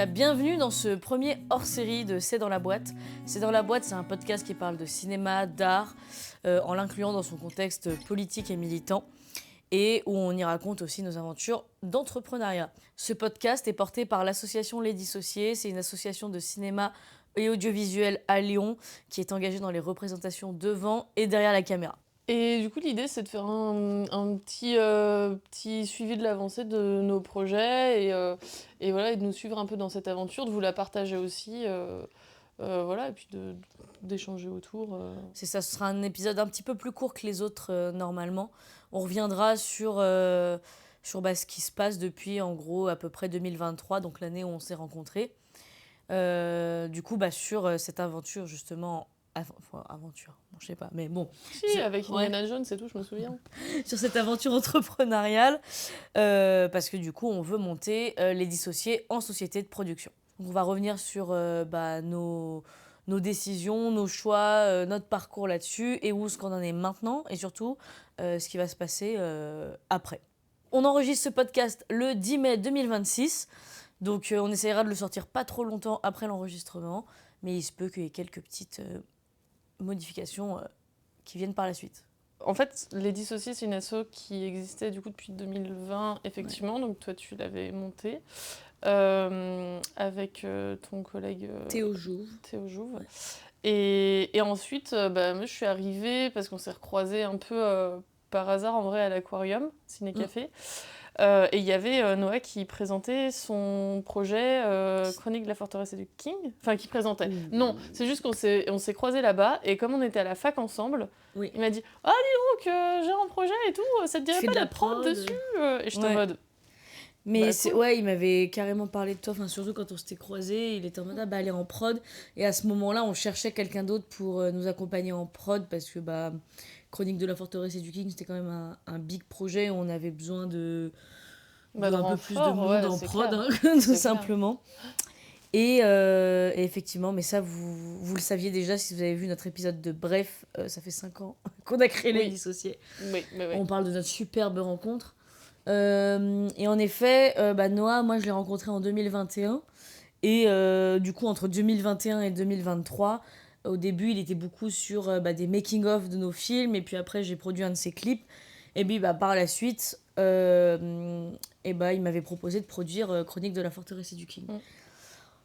Bienvenue dans ce premier hors-série de C'est dans la boîte. C'est dans la boîte, c'est un podcast qui parle de cinéma, d'art, en l'incluant dans son contexte politique et militant, et où on y raconte aussi nos aventures d'entrepreneuriat. Ce podcast est porté par l'association Les Dissociés. C'est une association de cinéma et audiovisuel à Lyon qui est engagée dans les représentations devant et derrière la caméra. Et du coup, l'idée, c'est de faire un petit suivi de l'avancée de nos projets et voilà, et de nous suivre un peu dans cette aventure, de vous la partager aussi, voilà, et puis d'échanger autour. C'est ça, ce sera un épisode un petit peu plus court que les autres normalement. On reviendra sur ce qui se passe depuis en gros à peu près 2023, donc l'année où on s'est rencontrés. Sur cette aventure justement, aventure, bon, je sais pas, mais bon. Si, avec Indiana Jones et tout, je me souviens. Sur cette aventure entrepreneuriale, parce que du coup on veut monter Les Dissociés en société de production. Donc, on va revenir sur nos décisions, nos choix, notre parcours là-dessus et où ce qu'on en est maintenant et surtout ce qui va se passer après. On enregistre ce podcast le 10 mai 2026, donc on essaiera de le sortir pas trop longtemps après l'enregistrement, mais il se peut qu'il y ait quelques petites modifications qui viennent par la suite. En fait, Les Dissociés, c'est une asso qui existait du coup depuis 2020, effectivement, ouais. Donc toi, tu l'avais montée. Avec ton collègue Théo Jouve. Ouais. Et ensuite, moi, je suis arrivée parce qu'on s'est recroisés un peu par hasard en vrai à l'Aquarium, Ciné-Café. Et il y avait Noah qui présentait son projet Chronique de la forteresse et du King. Enfin, qui présentait. Non, c'est juste qu'on s'est croisés là-bas et comme on était à la fac ensemble, oui. Il m'a dit « Ah, dis donc, j'ai un projet et tout, ça te dirait pas de la prod dessus ?» Et j'étais en mode... Mais cool. Il m'avait carrément parlé de toi, surtout quand on s'était croisés, il était en mode aller en prod. Et à ce moment-là, on cherchait quelqu'un d'autre pour nous accompagner en prod parce que Chronique de la forteresse et du King, c'était quand même un big projet où on avait besoin de un peu plus de monde en prod, tout simplement. Et effectivement, mais ça, vous le saviez déjà si vous avez vu notre épisode de Bref, ça fait 5 ans qu'on a créé Les Dissociés. Oui. On parle de notre superbe rencontre. Et en effet, Noah, moi je l'ai rencontré en 2021. Et du coup, entre 2021 et 2023, au début, il était beaucoup sur des making-of de nos films. Et puis après, j'ai produit un de ses clips. Et puis par la suite, il m'avait proposé de produire Chronique de la forteresse et du King.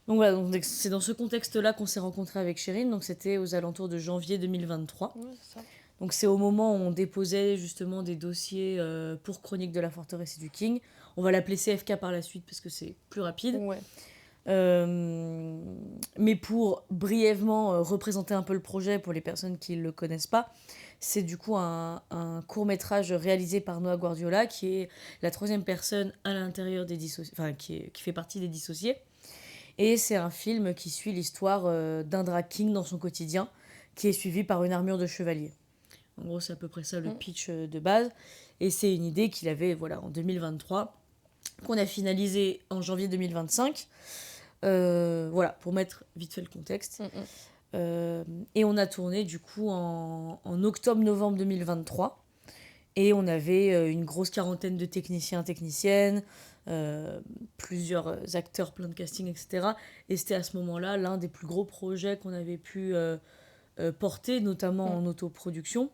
Donc voilà, c'est dans ce contexte-là qu'on s'est rencontrés avec Chérine. Donc c'était aux alentours de janvier 2023. Ouais, c'est ça. Donc c'est au moment où on déposait justement des dossiers pour Chronique de la forteresse et du King. On va l'appeler CFK par la suite parce que c'est plus rapide. Ouais. Mais pour brièvement représenter un peu le projet pour les personnes qui ne le connaissent pas, c'est du coup un court-métrage réalisé par Noah Guardiola, qui est la troisième personne à l'intérieur des dissociés, qui fait partie des Dissociés. Et c'est un film qui suit l'histoire d'un drag king dans son quotidien, qui est suivi par une armure de chevalier. En gros, c'est à peu près ça le pitch de base. Et c'est une idée qu'il avait en 2023, qu'on a finalisée en janvier 2025. Pour mettre vite fait le contexte. Et on a tourné du coup en octobre-novembre 2023. Et on avait une grosse quarantaine de techniciens, techniciennes, plusieurs acteurs, plein de casting, etc. Et c'était à ce moment-là l'un des plus gros projets qu'on avait pu porter, notamment en autoproduction.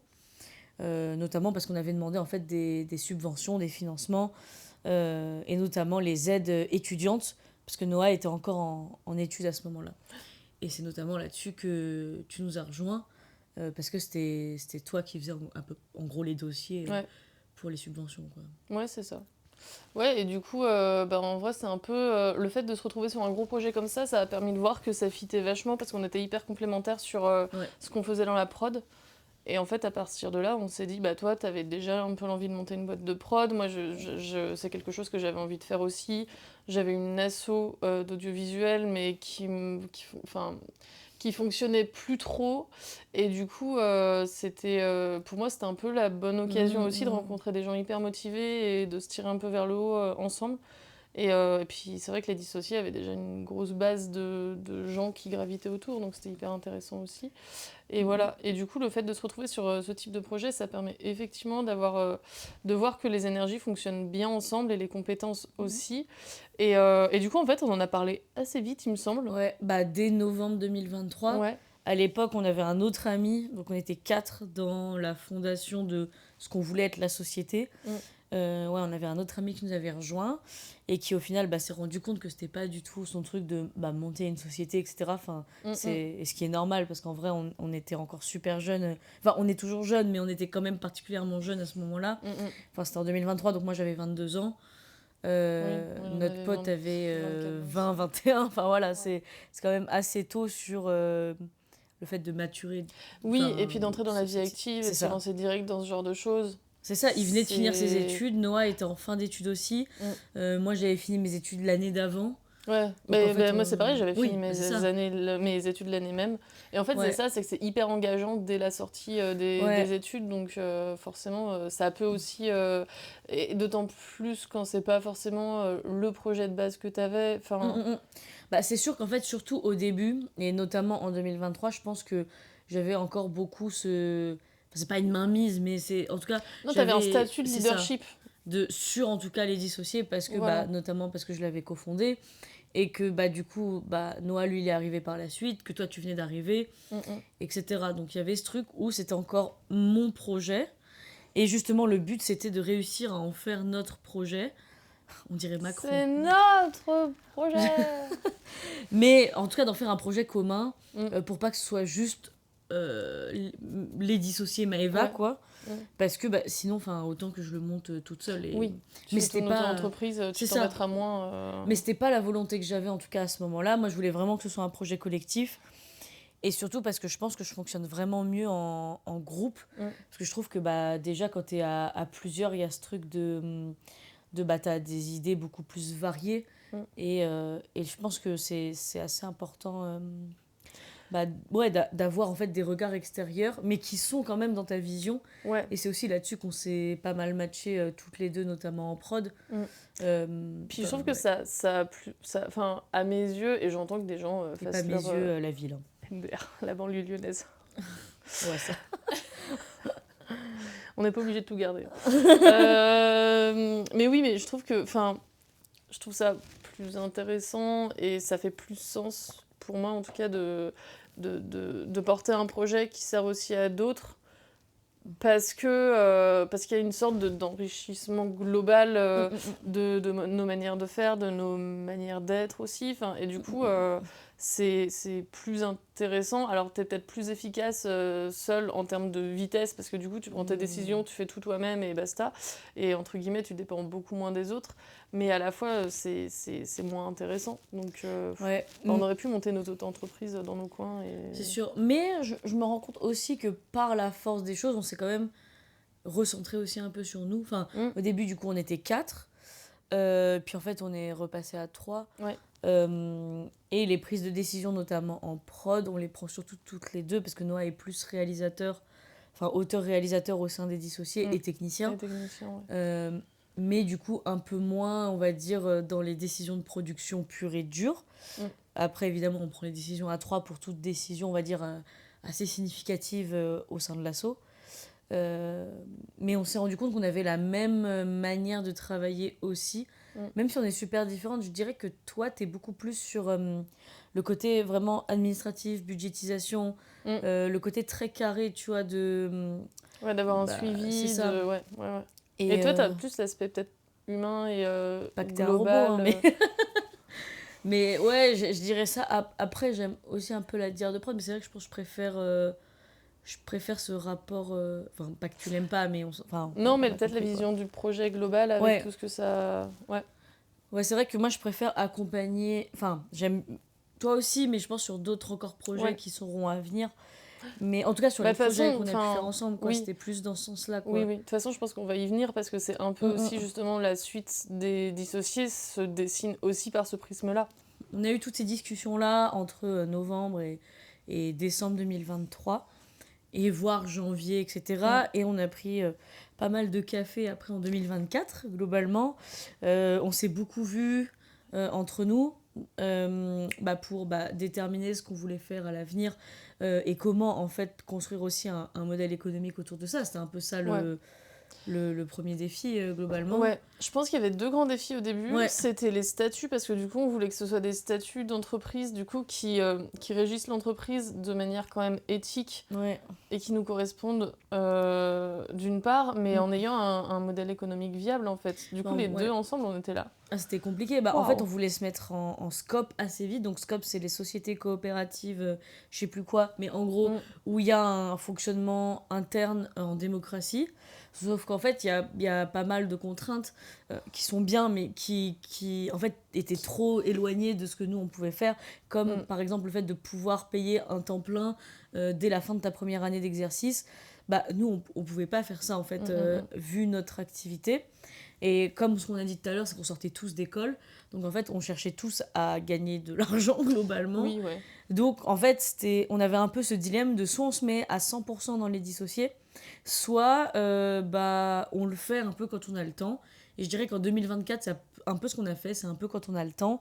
Notamment parce qu'on avait demandé en fait des subventions, des financements, et notamment les aides étudiantes, parce que Noah était encore en études à ce moment-là. Et c'est notamment là-dessus que tu nous as rejoints, parce que c'était toi qui faisais en gros les dossiers pour les subventions, quoi. Ouais, c'est ça. Ouais, et du coup, en vrai, c'est un peu... le fait de se retrouver sur un gros projet comme ça a permis de voir que ça fitait vachement, parce qu'on était hyper complémentaires sur ce qu'on faisait dans la prod. Et en fait, à partir de là, on s'est dit, toi, t'avais déjà un peu l'envie de monter une boîte de prod. Moi, c'est quelque chose que j'avais envie de faire aussi. J'avais une asso d'audiovisuel, mais qui fonctionnait plus trop. Et du coup, pour moi, c'était un peu la bonne occasion aussi de rencontrer des gens hyper motivés et de se tirer un peu vers le haut ensemble. Et puis c'est vrai que les dissociés avaient déjà une grosse base de gens qui gravitaient autour, donc c'était hyper intéressant aussi. Et voilà. Et du coup, le fait de se retrouver sur ce type de projet, ça permet effectivement de voir que les énergies fonctionnent bien ensemble et les compétences aussi. Et du coup, en fait, on en a parlé assez vite, il me semble. Ouais, bah dès novembre 2023. Ouais. À l'époque, on avait un autre ami, donc on était 4 dans la fondation de ce qu'on voulait être la société. Ouais, on avait un autre ami qui nous avait rejoint et qui au final s'est rendu compte que c'était pas du tout son truc de monter une société, etc. Enfin, et ce qui est normal parce qu'en vrai, on était encore super jeunes. Enfin, on est toujours jeunes, mais on était quand même particulièrement jeunes à ce moment-là. Enfin, c'était en 2023, donc moi j'avais 22 ans. Notre pote avait 20, 21. Enfin voilà, c'est quand même assez tôt sur le fait de maturer. Oui, et puis d'entrer dans la vie active et de se lancer direct dans ce genre de choses. C'est ça, il venait de finir ses études, Noah était en fin d'études aussi. Moi j'avais fini mes études l'année d'avant. Ouais, moi c'est pareil, j'avais fini mes études l'année même. Et en fait, c'est ça, c'est que c'est hyper engageant dès la sortie des études, donc forcément, ça peut aussi, et d'autant plus quand c'est pas forcément le projet de base que t'avais. C'est sûr qu'en fait, surtout au début, et notamment en 2023, je pense que j'avais encore beaucoup ce... Enfin, c'est pas une mainmise, mais c'est... En tout cas, non, t'avais un statut de leadership. Sur en tout cas les dissociés, parce que notamment parce que je l'avais cofondé. Et que du coup, Noah, lui, il est arrivé par la suite, que toi, tu venais d'arriver, etc. Donc il y avait ce truc où c'était encore mon projet. Et justement, le but, c'était de réussir à en faire notre projet. On dirait Macron. C'est notre projet. Mais en tout cas, d'en faire un projet commun, pour pas que ce soit juste les dissociés Maëva, quoi. Parce que sinon, autant que je le monte toute seule. Oui, mais c'était pas entreprise, tu t'en mettras moins. Mais c'était pas la volonté que j'avais en tout cas à ce moment-là. Moi, je voulais vraiment que ce soit un projet collectif. Et surtout parce que je pense que je fonctionne vraiment mieux en groupe. Parce que je trouve que déjà, quand t'es à plusieurs, il y a ce truc de t'as des idées beaucoup plus variées. Et je pense que c'est assez important d'avoir en fait des regards extérieurs, mais qui sont quand même dans ta vision. Et c'est aussi là-dessus qu'on s'est pas mal matchés toutes les deux, notamment en prod. Puis je trouve que ça enfin, à mes yeux, et j'entends que des gens fassent pas mes yeux, la ville. MDR, la banlieue lyonnaise. Ouais, ça. On n'est pas obligé de tout garder. Mais oui, mais je trouve ça plus intéressant et ça fait plus sens pour moi, en tout cas, de porter un projet qui sert aussi à d'autres. Parce qu'il y a une sorte d'enrichissement global de nos manières de faire, de nos manières d'être aussi. Et du coup, c'est plus intéressant. Alors, tu es peut-être plus efficace seul en termes de vitesse, parce que du coup, tu prends tes décisions, tu fais tout toi-même et basta. Et entre guillemets, tu dépends beaucoup moins des autres. Mais à la fois, c'est moins intéressant. Donc, on aurait pu monter nos auto-entreprises dans nos coins. C'est sûr. Mais je me rends compte aussi que par la force des choses, on s'est quand même recentré aussi un peu sur nous. Au début, du coup, on était 4. Puis en fait, on est repassé à 3. Et les prises de décision, notamment en prod, on les prend surtout toutes les deux, parce que Noah est plus réalisateur, auteur-réalisateur au sein des dissociés et technicien. Mais du coup, un peu moins, on va dire, dans les décisions de production pure et dure. Après, évidemment, on prend les décisions à 3 pour toute décision, on va dire, assez significative au sein de l'asso. Mais on s'est rendu compte qu'on avait la même manière de travailler aussi. Même si on est super différentes, je dirais que toi, tu es beaucoup plus sur le côté vraiment administratif, budgétisation, le côté très carré, tu vois, d'avoir un suivi. C'est ça. Et toi, tu as plus l'aspect peut-être humain et pas que t'es global. Un robot, mais... mais ouais, je dirais ça. Après, j'aime aussi un peu la dire de prod, mais c'est vrai que je pense que je préfère ce rapport... Enfin, pas que tu l'aimes pas, mais... Non, mais peut-être la vision du projet global avec tout ce que ça... Ouais, c'est vrai que moi, je préfère accompagner... Enfin, j'aime... Toi aussi, mais je pense sur d'autres encore projets qui seront à venir. Mais en tout cas, sur les projets qu'on a pu faire ensemble, c'était plus dans ce sens-là. Oui. De toute façon, je pense qu'on va y venir parce que c'est un peu aussi, justement, la suite des dissociés se dessine aussi par ce prisme-là. On a eu toutes ces discussions-là entre novembre et décembre 2023. et voire janvier, Mm. etc. Et on a pris pas mal de café après en 2024, globalement. On s'est beaucoup vus entre nous pour déterminer ce qu'on voulait faire à l'avenir et comment en fait construire aussi un modèle économique autour de ça. C'était un peu ça Ouais. le premier défi globalement. Ouais, je pense qu'il y avait deux grands défis au début. Ouais. C'était les statuts, parce que du coup, on voulait que ce soit des statuts d'entreprise du coup, qui régissent l'entreprise de manière quand même éthique Ouais. et qui nous correspondent d'une part, mais en ayant un modèle économique viable en fait. Du coup, les deux ensemble, on était là. Ah, c'était compliqué. En fait, on voulait se mettre en scope assez vite. Donc, scope, c'est les sociétés coopératives, je sais plus quoi, mais en gros, où il y a un fonctionnement interne en démocratie. Sauf qu'en fait, il y a pas mal de contraintes qui sont bien, mais qui en fait, étaient trop éloignées de ce que nous, on pouvait faire. Comme, par exemple, le fait de pouvoir payer un temps plein dès la fin de ta première année d'exercice. Nous, on pouvait pas faire ça, en fait, vu notre activité. Et comme ce qu'on a dit tout à l'heure, c'est qu'on sortait tous d'école. Donc en fait, on cherchait tous à gagner de l'argent globalement. Oui, ouais. Donc en fait, on avait un peu ce dilemme de soit on se met à 100% dans les dissociés, soit on le fait un peu quand on a le temps. Et je dirais qu'en 2024, c'est un peu ce qu'on a fait, c'est un peu quand on a le temps.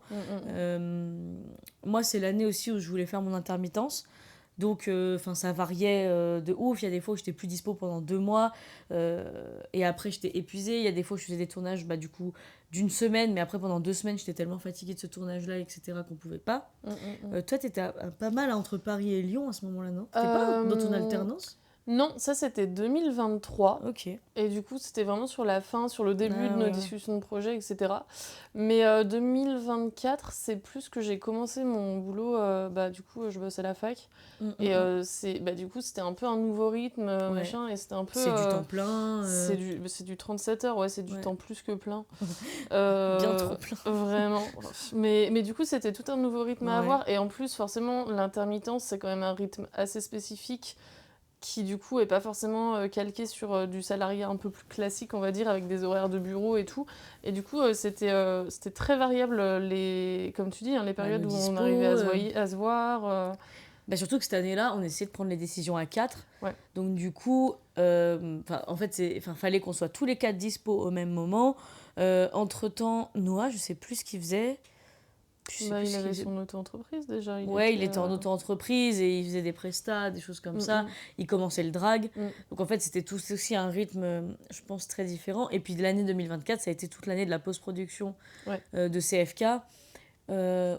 Moi, c'est l'année aussi où je voulais faire mon intermittence. Donc, ça variait de ouf. Il y a des fois où j'étais plus dispo pendant 2 mois. Et après, j'étais épuisée. Il y a des fois où je faisais des tournages, du coup, d'une semaine. Mais après, pendant 2 semaines, j'étais tellement fatiguée de ce tournage-là, etc., qu'on pouvait pas. Toi, t'étais pas mal entre Paris et Lyon à ce moment-là, non? T'étais pas dans ton alternance? Non, ça c'était 2023. Ok. Et du coup, c'était vraiment sur la fin, sur le début de nos discussions de projet, etc. Mais 2024, c'est plus que j'ai commencé mon boulot. Du coup, je bosse à la fac. Et du coup, c'était un peu un nouveau rythme, machin. Et c'était un peu. C'est du temps plein. C'est du 37 heures, ouais, c'est du temps plus que plein. Bien trop plein. Vraiment. Mais du coup, c'était tout un nouveau rythme à avoir. Et en plus, forcément, l'intermittence, c'est quand même un rythme assez spécifique qui du coup est pas forcément calqué sur du salariat un peu plus classique, on va dire, avec des horaires de bureau et tout. Et du coup, c'était très variable, comme tu dis, les périodes où on arrivait à se voir. Surtout que cette année-là, on essayait de prendre les décisions à 4. Ouais. Donc du coup, en fait, fallait qu'on soit tous les 4 dispo au même moment. Entre-temps, Noah, je sais plus ce qu'il faisait. Il avait son auto-entreprise déjà. Il était en auto-entreprise et il faisait des prestats, des choses comme ça. Il commençait le drag. Donc en fait, c'était tout aussi un rythme, je pense, très différent. Et puis l'année 2024, ça a été toute l'année de la post-production de CFK,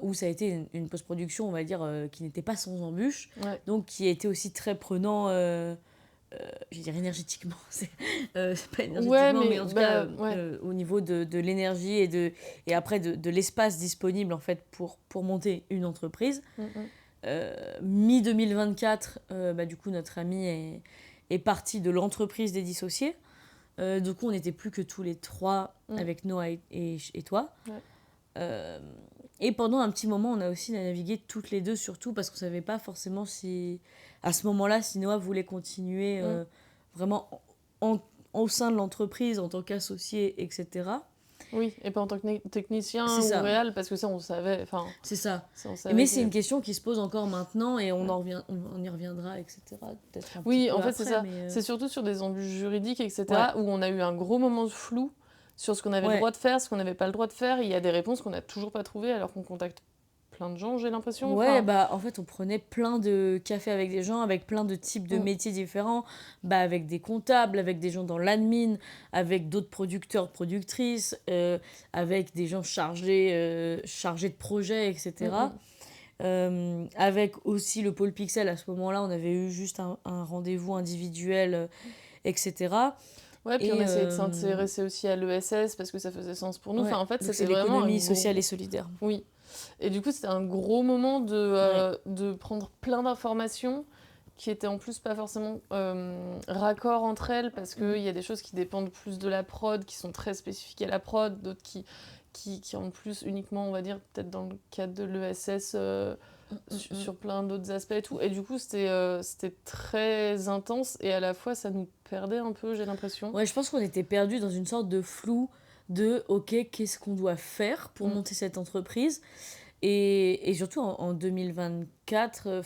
où ça a été une post-production, on va dire, qui n'était pas sans embûches. Donc qui a été aussi très prenant... je vais dire énergétiquement, c'est pas énergétiquement, mais en tout cas au niveau de l'énergie et après de l'espace disponible en fait pour monter une entreprise. Mi-2024, du coup notre ami est parti de l'entreprise des dissociés. Du coup on n'était plus que tous les trois avec Noah et toi. Et pendant un petit moment, on a aussi navigué toutes les deux, surtout parce qu'on ne savait pas forcément si, à ce moment-là, si Noah voulait continuer vraiment au sein de l'entreprise, en tant qu'associé, etc. Oui, et pas en tant que technicien ou réel, parce que ça, on savait. C'est ça. Mais c'est une question qui se pose encore maintenant, et on y reviendra, etc. Peut-être un petit peu en fait, après, c'est ça. C'est surtout sur des embûches juridiques, etc., où on a eu un gros moment de flou sur ce qu'on avait le droit de faire, ce qu'on n'avait pas le droit de faire. Il y a des réponses qu'on n'a toujours pas trouvées alors qu'on contacte plein de gens, j'ai l'impression. En fait, on prenait plein de cafés avec des gens, avec plein de types de métiers différents, avec des comptables, avec des gens dans l'admin, avec d'autres producteurs, productrices, avec des gens chargés de projets, etc. Avec aussi le pôle Pixel, à ce moment-là, on avait eu juste un rendez-vous individuel, etc. Ouais, puis on essayait de s'intéresser aussi à l'ESS parce que ça faisait sens pour nous. En fait, c'était vraiment l'économie sociale et solidaire. Oui. Et du coup, c'était un gros moment de prendre plein d'informations qui étaient en plus pas forcément raccord entre elles parce qu'il y a des choses qui dépendent plus de la prod, qui sont très spécifiques à la prod, d'autres qui en plus uniquement, on va dire, peut-être dans le cadre de l'ESS, sur plein d'autres aspects et tout. Et du coup, c'était très intense et à la fois, ça nous perdait un peu, j'ai l'impression. Ouais, je pense qu'on était perdus dans une sorte de flou de « Ok, qu'est-ce qu'on doit faire pour monter cette entreprise ?» Et surtout en 2024,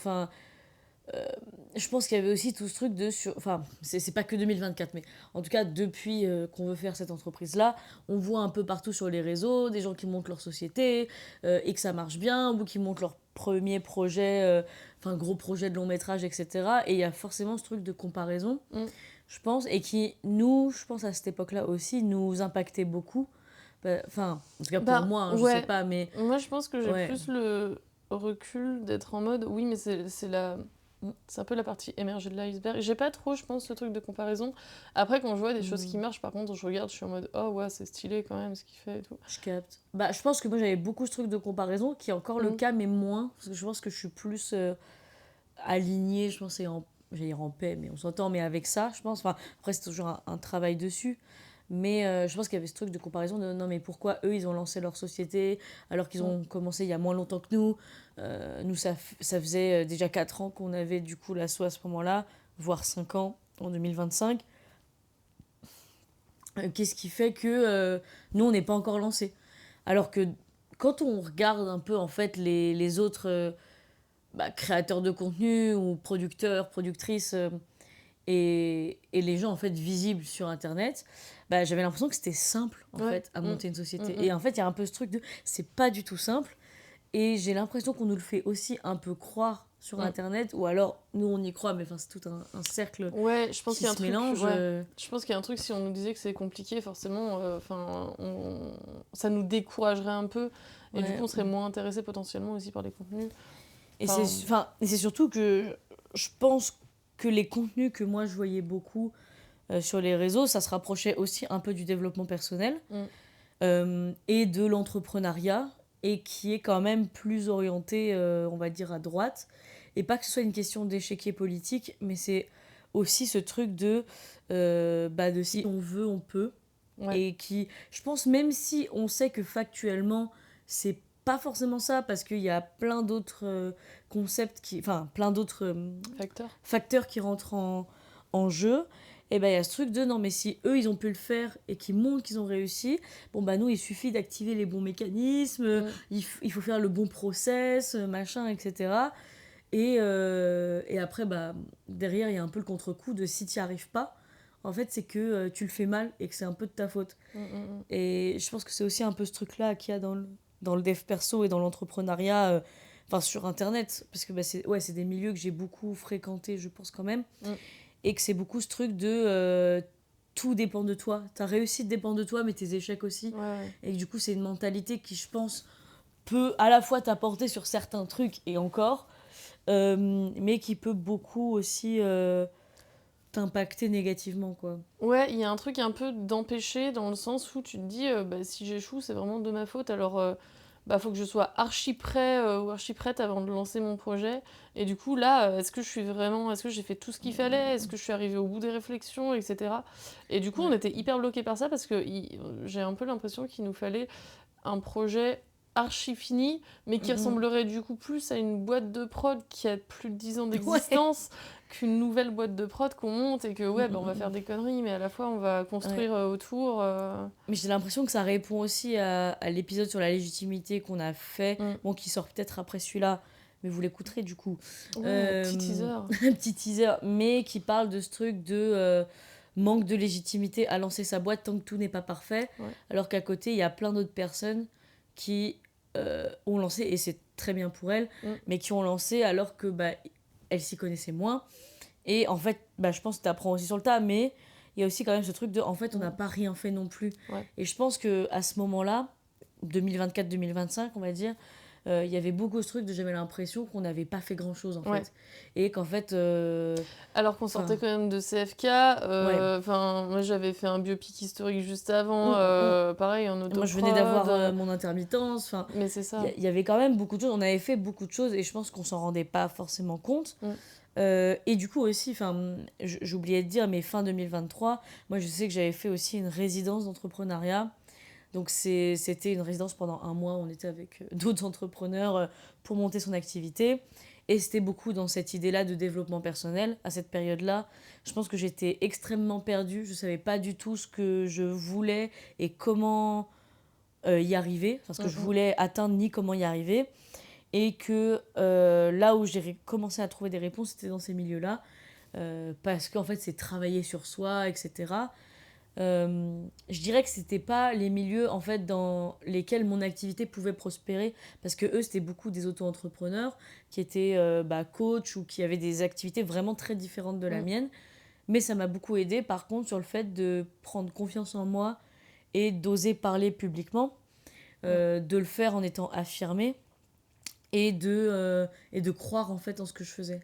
je pense qu'il y avait aussi tout ce truc de enfin, c'est pas que 2024, mais en tout cas, depuis qu'on veut faire cette entreprise-là, on voit un peu partout sur les réseaux des gens qui montent leur société et que ça marche bien, ou qui montent leur premier projet, enfin, gros projet de long métrage, etc. Et il y a forcément ce truc de comparaison, Mm. je pense, et qui, nous, je pense à cette époque-là aussi, nous impactait beaucoup. Enfin, en tout cas pour moi, hein, je sais Ouais, pas, mais moi je pense que j'ai ouais. plus le recul d'être en mode oui, mais Mm. c'est un peu la partie émergée de l'iceberg. J'ai pas trop, je pense, ce truc de comparaison. Après, quand je vois des choses qui Mm. marchent, par contre, je regarde, je suis en mode oh ouais, c'est stylé quand même ce qu'il fait et tout. Je capte. Bah, je pense que moi j'avais beaucoup ce truc de comparaison, qui est encore le Mm. cas, mais moins. Parce que je pense que je suis plus alignée, je pense, j'allais dire en paix, mais on s'entend, mais avec ça, je pense. Enfin, après, c'est toujours un travail dessus. Mais je pense qu'il y avait ce truc de comparaison de non, mais pourquoi eux, ils ont lancé leur société alors qu'ils Mm. ont commencé il y a moins longtemps que nous. Nous, ça faisait déjà 4 ans qu'on avait du coup l'assaut à ce moment-là, voire 5 ans en 2025. Qu'est-ce qui fait que nous, on n'est pas encore lancé. Alors que quand on regarde un peu en fait les autres créateurs de contenu ou producteurs, productrices et les gens en fait visibles sur internet, bah, j'avais l'impression que c'était simple en Ouais. fait à Mm. monter une société. Mm, Et en fait, il y a un peu ce truc de c'est pas du tout simple. Et j'ai l'impression qu'on nous le fait aussi un peu croire sur mm. internet, ou alors nous on y croit, mais enfin, c'est tout un cercle Ouais, je pense qui qu'il y a un se truc. mélange. Ouais. Je pense qu'il y a un truc, si on nous disait que c'est compliqué, forcément, ça nous découragerait un peu. Et du coup, Ouais. on serait moins intéressé potentiellement aussi par les contenus. Et Enfin, c'est surtout que je pense que les contenus que moi je voyais beaucoup sur les réseaux, ça se rapprochait aussi un peu du développement personnel mm. et de l'entrepreneuriat, et qui est quand même plus orienté, on va dire, à droite. Et pas que ce soit une question d'échiquier politique, mais c'est aussi ce truc de si on veut, on peut. Ouais. Et qui, je pense, même si on sait que factuellement, c'est pas forcément ça, parce qu'il y a plein d'autres enfin, plein d'autres facteurs qui rentrent en jeu, et ben il y a ce truc de non, mais si eux ils ont pu le faire et qu'ils montrent qu'ils ont réussi, bon bah nous il suffit d'activer les bons mécanismes, il faut faire le bon process, machin, etc. Et après, bah, derrière, il y a un peu le contre-coup de si tu n'y arrives pas, en fait, c'est que tu le fais mal et que c'est un peu de ta faute. Et je pense que c'est aussi un peu ce truc-là qu'il y a dans le dev perso et dans l'entrepreneuriat, enfin sur Internet, parce que bah, c'est des milieux que j'ai beaucoup fréquentés, je pense quand même, et que c'est beaucoup ce truc de tout dépend de toi. Ta réussite dépend de toi, mais tes échecs aussi. Ouais. Et que, du coup, c'est une mentalité qui, je pense, peut à la fois t'apporter sur certains trucs et encore, mais qui peut beaucoup aussi t'impacter négativement, quoi. Ouais, il y a un truc un peu d'empêcher dans le sens où tu te dis bah, si j'échoue, c'est vraiment de ma faute. Alors, bah, faut que je sois archi prêt ou archi prête avant de lancer mon projet. Et du coup, là, est-ce que j'ai fait tout ce qu'il fallait? Est-ce que je suis arrivée au bout des réflexions, etc. Et du coup, on était hyper bloqués par ça parce que j'ai un peu l'impression qu'il nous fallait un projet archi fini, mais qui ressemblerait du coup plus à une boîte de prod qui a plus de 10 ans d'existence qu'une nouvelle boîte de prod qu'on monte et que bah, on va faire des conneries, mais à la fois on va construire autour. Mais j'ai l'impression que ça répond aussi à l'épisode sur la légitimité qu'on a fait, bon, qui sort peut-être après celui-là, mais vous l'écouterez du coup. Petit teaser. Un petit teaser, mais qui parle de ce truc de manque de légitimité à lancer sa boîte tant que tout n'est pas parfait, alors qu'à côté, il y a plein d'autres personnes qui ont lancé, et c'est très bien pour elles, mais qui ont lancé alors que bah, elles s'y connaissaient moins. Et en fait, bah, je pense que tu apprends aussi sur le tas, mais il y a aussi quand même ce truc de en fait, on n'a pas rien fait non plus. Et je pense qu'à ce moment-là, 2024-2025, on va dire, il y avait beaucoup ce truc de j'avais l'impression qu'on n'avait pas fait grand-chose en fait. Et qu'en fait... alors qu'on sortait quand même de CFK, moi j'avais fait un biopic historique juste avant, pareil en autoprod. Moi je venais d'avoir mon intermittence, mais c'est ça. Il y avait quand même beaucoup de choses, on avait fait beaucoup de choses et je pense qu'on s'en rendait pas forcément compte. Et du coup aussi, j'oubliais de dire, mais fin 2023, moi je sais que j'avais fait aussi une résidence d'entrepreneuriat. Donc c'était une résidence pendant 1 mois, on était avec d'autres entrepreneurs pour monter son activité. Et c'était beaucoup dans cette idée-là de développement personnel. À cette période-là, je pense que j'étais extrêmement perdue. Je ne savais pas du tout ce que je voulais et comment y arriver. Enfin, ce que je voulais atteindre ni comment y arriver. et que là où j'ai commencé à trouver des réponses, c'était dans ces milieux-là, parce qu'en fait, c'est travailler sur soi, etc. Je dirais que c'était pas les milieux en fait dans lesquels mon activité pouvait prospérer parce que eux c'était beaucoup des auto-entrepreneurs qui étaient coach ou qui avaient des activités vraiment très différentes de la Mm. mienne, mais ça m'a beaucoup aidé par contre sur le fait de prendre confiance en moi et d'oser parler publiquement, de le faire en étant affirmé et de croire en fait en ce que je faisais.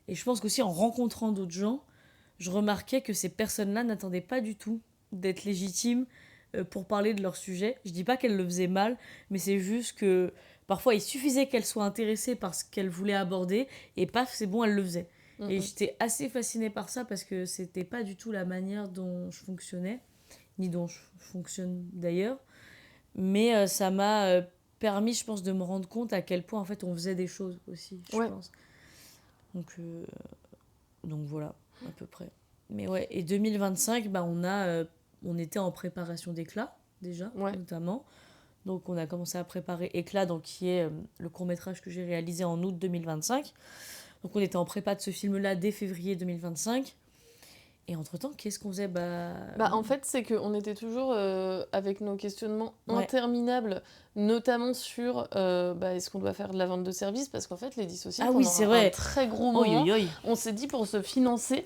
Et je pense qu'aussi en rencontrant d'autres gens, je remarquais que ces personnes-là n'attendaient pas du tout d'être légitimes pour parler de leur sujet. Je dis pas qu'elles le faisaient mal, mais c'est juste que parfois il suffisait qu'elles soient intéressées par ce qu'elles voulaient aborder et paf, c'est bon, elles le faisaient. Et j'étais assez fascinée par ça parce que c'était pas du tout la manière dont je fonctionnais, ni dont je fonctionne d'ailleurs. Mais ça m'a permis, je pense, de me rendre compte à quel point en fait on faisait des choses aussi, je Ouais. pense. Donc, donc voilà, à peu près. Mais ouais, et 2025, on était en préparation d'éclat, déjà, Ouais. notamment. Donc on a commencé à préparer Éclat, donc, qui est le court-métrage que j'ai réalisé en août 2025. Donc on était en prépa de ce film-là dès février 2025. Et entre-temps, qu'est-ce qu'on faisait En fait, c'est qu'on était toujours avec nos questionnements Ouais. interminables, notamment sur est-ce qu'on doit faire de la vente de services, parce qu'en fait, les dissociés, Ah oui, pendant c'est un vrai. très gros Oi, moment, oi, oi. on s'est dit pour se financer,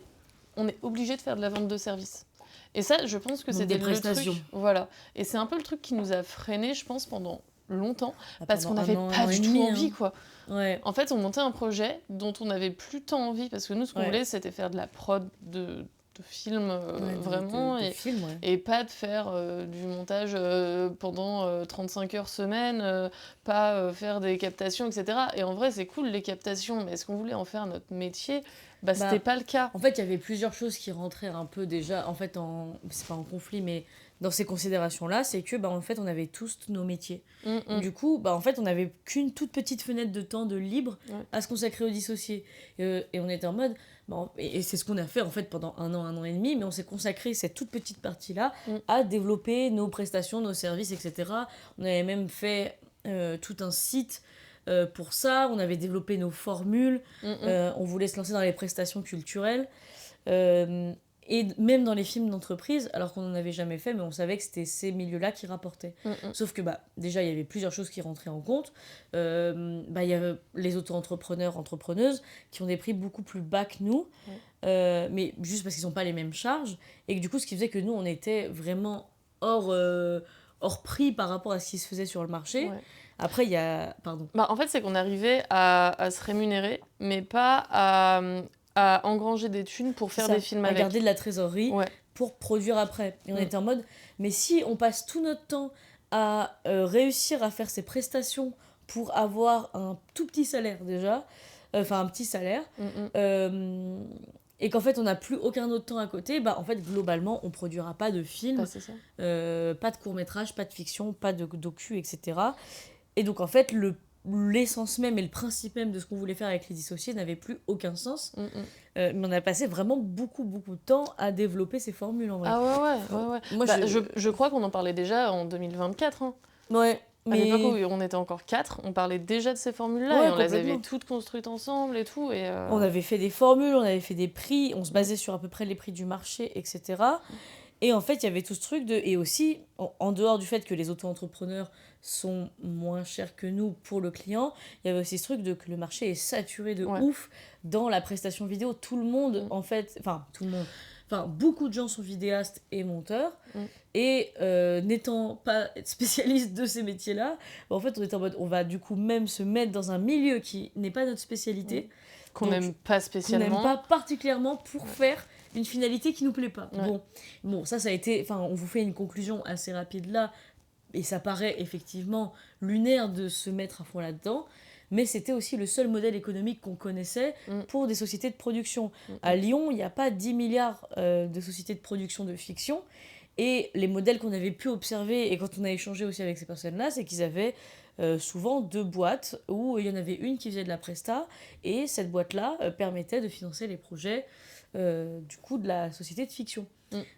on est obligé de faire de la vente de services. Et ça, je pense que Donc c'était des le prestations. truc. Voilà. Et c'est un peu le truc qui nous a freinés, je pense, pendant longtemps, parce qu'on Pendant n'avait un pas an et du tout demi, envie, hein. quoi. Ouais. En fait, on montait un projet dont on n'avait plus tant envie, parce que nous, ce qu'on Ouais. voulait, c'était faire de la prod de films, Ouais, vraiment, de films, ouais. et pas de faire du montage pendant 35 heures semaine, pas faire des captations, etc. Et en vrai, c'est cool les captations, mais est-ce qu'on voulait en faire notre métier ? C'était pas le cas. En fait, il y avait plusieurs choses qui rentraient un peu déjà, en fait, c'est pas en conflit, mais dans ces considérations-là, c'est que, en fait, on avait tous nos métiers. Du coup, en fait, on n'avait qu'une toute petite fenêtre de temps de libre à se consacrer aux dissociés. Et on était en mode, et c'est ce qu'on a fait, en fait, pendant un an et demi, mais on s'est consacré cette toute petite partie-là à développer nos prestations, nos services, etc. On avait même fait tout un site pour ça, on avait développé nos formules, on voulait se lancer dans les prestations culturelles, et même dans les films d'entreprise, alors qu'on n'en avait jamais fait, mais on savait que c'était ces milieux-là qui rapportaient. Sauf que déjà, il y avait plusieurs choses qui rentraient en compte. Il y avait les auto-entrepreneurs, entrepreneuses, qui ont des prix beaucoup plus bas que nous, mais juste parce qu'ils n'ont pas les mêmes charges, et que du coup, ce qui faisait que nous, on était vraiment hors prix par rapport à ce qui se faisait sur le marché. Ouais. Après, il y a... Pardon. En fait, c'est qu'on arrivait à se rémunérer, mais pas à engranger des thunes pour faire des films avec. À garder de la trésorerie Ouais. pour produire après. Et on était en mode, mais si on passe tout notre temps à réussir à faire ces prestations pour avoir un tout petit salaire déjà, enfin un petit salaire, et qu'en fait on n'a plus aucun autre temps à côté, en fait globalement on produira pas de film, c'est ça. pas de court-métrage, pas de fiction, pas de docu, etc. Et donc en fait l'essence même et le principe même de ce qu'on voulait faire avec les dissociés n'avait plus aucun sens. Mais on a passé vraiment beaucoup de temps à développer ces formules en vrai. Ah ouais. Moi, je crois qu'on en parlait déjà en 2024. Hein. Ouais. À l'époque où on était encore 4, on parlait déjà de ces formules-là, et on les avait toutes construites ensemble et tout. On avait fait des formules, on avait fait des prix, on se basait sur à peu près les prix du marché, etc. Et en fait, il y avait tout ce truc de... Et aussi, en dehors du fait que les auto-entrepreneurs sont moins chers que nous pour le client, il y avait aussi ce truc de que le marché est saturé de ouf dans la prestation vidéo. Tout le monde, en fait... Enfin, tout le monde... Enfin, beaucoup de gens sont vidéastes et monteurs. Et n'étant pas spécialiste de ces métiers-là, en fait, on était en mode... On va du coup même se mettre dans un milieu qui n'est pas notre spécialité. Qu'on n'aime pas spécialement. Qu'on n'aime pas particulièrement pour faire une finalité qui nous plaît pas. Bon, ça a été... Enfin, on vous fait une conclusion assez rapide là, et ça paraît effectivement lunaire de se mettre à fond là-dedans, mais c'était aussi le seul modèle économique qu'on connaissait pour des sociétés de production. À Lyon, il n'y a pas 10 milliards de sociétés de production de fiction, et les modèles qu'on avait pu observer, et quand on a échangé aussi avec ces personnes-là, c'est qu'ils avaient souvent 2 boîtes, où il y en avait une qui faisait de la presta, et cette boîte-là permettait de financer les projets du coup de la société de fiction.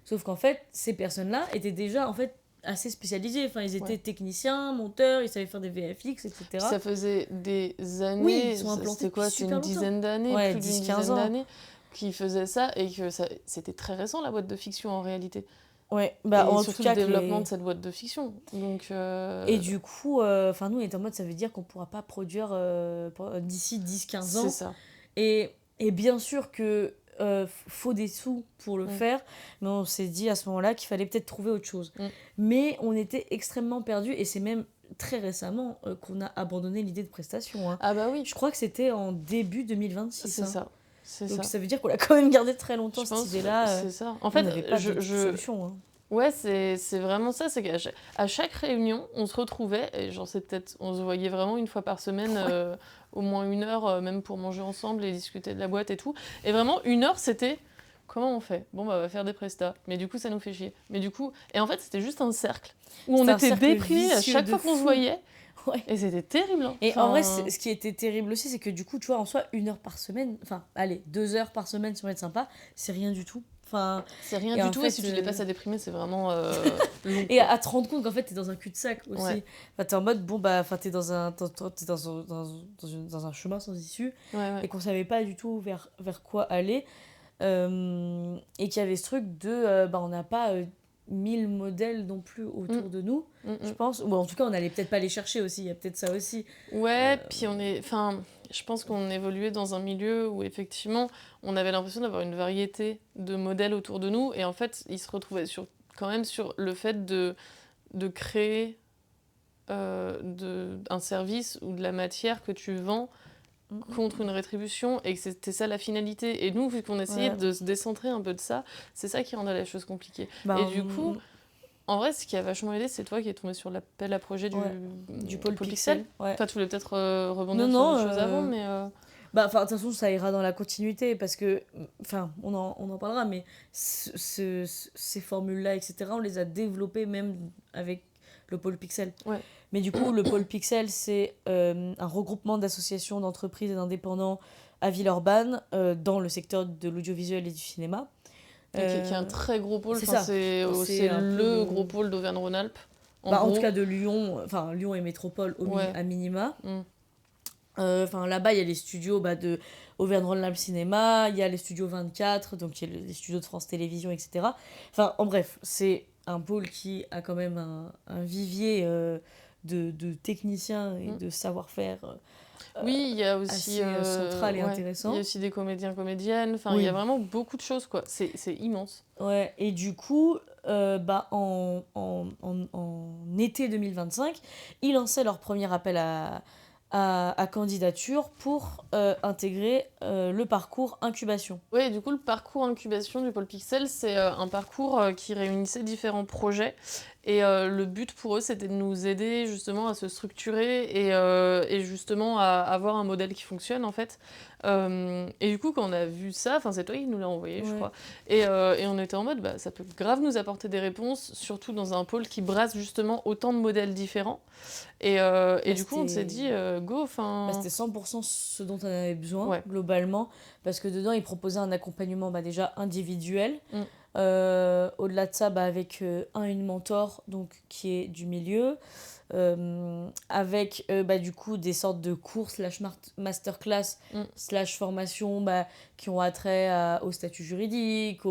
Sauf qu'en fait, ces personnes-là étaient déjà en fait assez spécialisés. Enfin, ils étaient Ouais. techniciens, monteurs, ils savaient faire des VFX, Puis etc. ça faisait des Oui, années, ils sont implantés c'était depuis quoi? C'était super une longtemps. dizaine d'années, Ouais, plus d'une 10-15 dizaine ans. d'années qu'ils faisaient ça et que c'était très récent la boîte de fiction en réalité. Ouais, bah Et en tout surtout le cas que développement de cette boîte de fiction. Donc, Et du coup, enfin nous on était en mode ça veut dire qu'on pourra pas produire d'ici 10-15 c'est ans. ça. Et bien sûr que faut des sous pour le Mm. faire, mais on s'est dit à ce moment-là qu'il fallait peut-être trouver autre chose. Mm. Mais on était extrêmement perdus et c'est même très récemment qu'on a abandonné l'idée de prestation, hein. Ah bah oui, Je crois que c'était en début 2026, c'est hein. ça. C'est Donc ça. ça veut dire qu'on l'a quand même gardé très longtemps Je cette pense, idée-là. c'est ça. En On fait, n'avait pas d'autre solution, hein. ouais, c'est vraiment ça. C'est à chaque réunion, on se retrouvait, et j'en sais peut-être, on se voyait vraiment une fois par semaine, au moins 1 heure, même pour manger ensemble et discuter de la boîte et tout. Et vraiment, 1 heure, c'était comment on fait? Bon, bah, on va faire des prestats. Mais du coup, ça nous fait chier. Mais du coup, et en fait, c'était juste un cercle où on C'était un était cercle déprimés à vicieux chaque de fois qu'on se fou. voyait. Ouais. Et c'était terrible, hein. Et en vrai, Enfin, ce qui était terrible aussi, c'est que du coup, tu vois, en soi, 1 heure par semaine, enfin, allez, 2 heures par semaine si on veut être sympa, c'est rien du tout. Enfin, c'est rien et du en tout. Et fait, si tu les passes à déprimer, c'est vraiment long, et quoi. à te rendre compte qu'en fait, t'es dans un cul-de-sac aussi. Ouais. Enfin, t'es en mode, bon, bah, enfin, t'es dans un, t'es dans un chemin sans issue, Ouais, ouais. et qu'on savait pas du tout vers quoi aller. Et qu'il y avait ce truc de, bah, on n'a pas 1000 modèles non plus autour de nous, Mm, je mm. pense. Ou en tout cas, on allait peut-être pas les chercher aussi, il y a peut-être ça aussi. Ouais, puis enfin, je pense qu'on évoluait dans un milieu où effectivement, on avait l'impression d'avoir une variété de modèles autour de nous, et en fait, ils se retrouvaient quand même sur le fait de créer un service ou de la matière que tu vends contre une rétribution, et que c'était ça la finalité. Et nous, vu qu'on essayait Ouais. de se décentrer un peu de ça, c'est ça qui rendait la chose compliquée. Bah, Et du coup, en vrai, ce qui a vachement aidé, c'est toi qui es tombé sur l'appel à projet du pôle Pôle Pixel. Ouais. Enfin, tu voulais peut-être rebondir Non, sur non. autre chose avant, mais... Bah, enfin, de toute façon, ça ira dans la continuité parce que, enfin, on en parlera, mais ces formules-là, etc., on les a développées même avec le pôle Pixel. Ouais. Mais du coup, le pôle Pixel, c'est un regroupement d'associations, d'entreprises et d'indépendants à Villeurbanne dans le secteur de l'audiovisuel et du cinéma. qui est un très gros pôle. C'est Enfin, ça. c'est C'est un peu le gros pôle d'Auvergne-Rhône-Alpes. En tout cas de Lyon, enfin Lyon et métropole Ouais. à minima. Mm. Enfin là-bas, il y a les studios de Auvergne-Rhône-Alpes Cinéma, il y a les studios 24, donc il y a les studios de France Télévisions, etc. Enfin, en bref, c'est un pôle qui a quand même un vivier de techniciens et de savoir-faire Oui, il y a aussi assez central et intéressant. Il y a aussi des comédiens, comédiennes. Enfin, il Oui. y a vraiment beaucoup de choses, quoi. C'est immense. Ouais, et du coup, bah, en été 2025, ils lançaient leur premier appel à candidature pour intégrer le parcours incubation. Oui, du coup, le parcours incubation du pôle Pixel, c'est un parcours qui réunissait différents projets. Et le but pour eux, c'était de nous aider justement à se structurer et justement à avoir un modèle qui fonctionne, en fait. Et du coup, quand on a vu ça, enfin, c'est toi qui nous l'as envoyé, je crois. Et on était en mode, bah, ça peut grave nous apporter des réponses, surtout dans un pôle qui brasse justement autant de modèles différents. Et du coup, on s'est dit, go, enfin... Bah, c'était 100% ce dont on avait besoin, globalement, parce que dedans, ils proposaient un accompagnement déjà individuel. Au-delà de ça, avec une mentor donc, qui est du milieu, avec du coup des sortes de cours / masterclass / formation qui ont attrait au statut juridique,